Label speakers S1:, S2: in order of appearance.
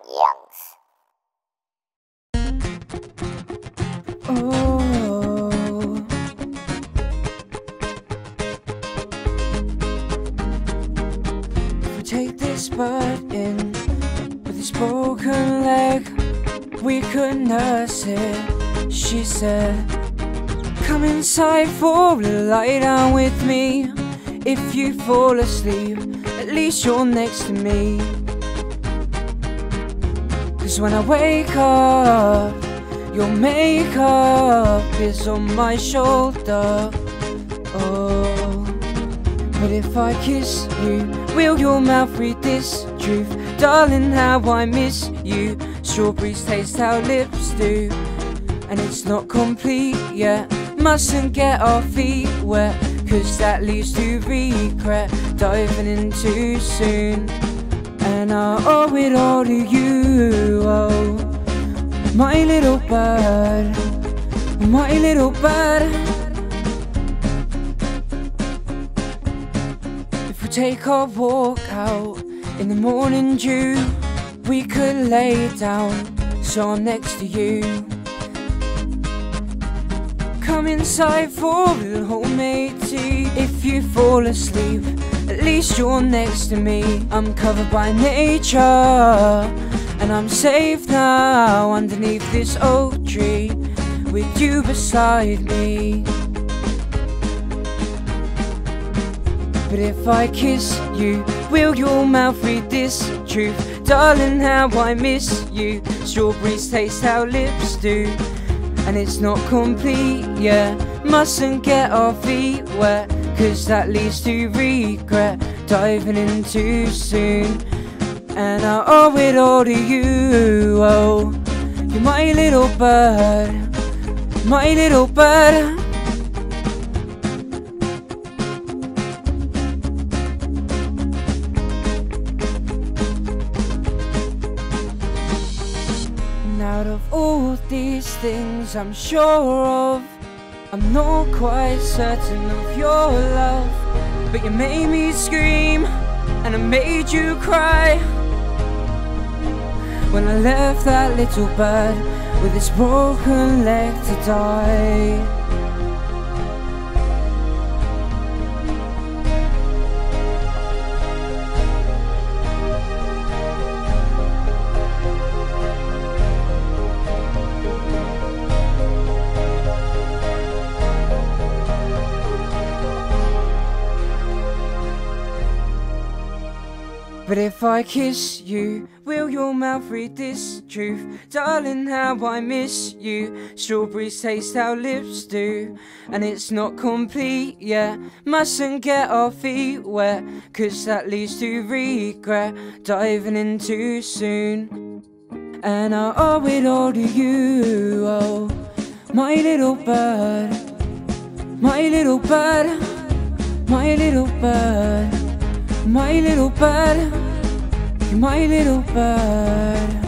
S1: Youngs.
S2: Oh, if we take this bird in with his broken leg, we could nurse it, she said. Come inside for a little lie down with me. If you fall asleep, at least you're next to me. 'Cause when I wake up, your makeup is on my shoulder. Oh, but if I kiss you, will your mouth read this truth? Darling, how I miss you. Strawberries taste how lips do, and it's not complete yet. Mustn't get our feet wet, 'cause that leads to regret. Diving in too soon, and I owe it all to you. Oh, my little bird, my little bird. If we take our walk out in the morning dew, we could lay down so I'm next to you. Come inside for a little homemade tea. If you fall asleep, at least you're next to me. I'm covered by nature, and I'm safe now underneath this oak tree with you beside me. But if I kiss you, will your mouth read this truth? Darling, how I miss you. Strawberries taste how lips do, and it's not complete yet. Mustn't get our feet wet, 'cause that leads to regret. Diving in too soon, and I owe it all to you. Oh, you're my little bird, my little bird. And out of all these things I'm sure of, I'm not quite certain of your love. But you made me scream, and I made you cry when I left that little bird with its broken leg to die. But if I kiss you, will your mouth read this truth? Darling, how I miss you. Strawberries taste how lips do, and it's not complete yet. Mustn't get our feet wet, 'cause that leads to regret. Diving in too soon, and I owe it all to you. Oh, my little bird, my little bird, my little bird, my little bird, my little bird.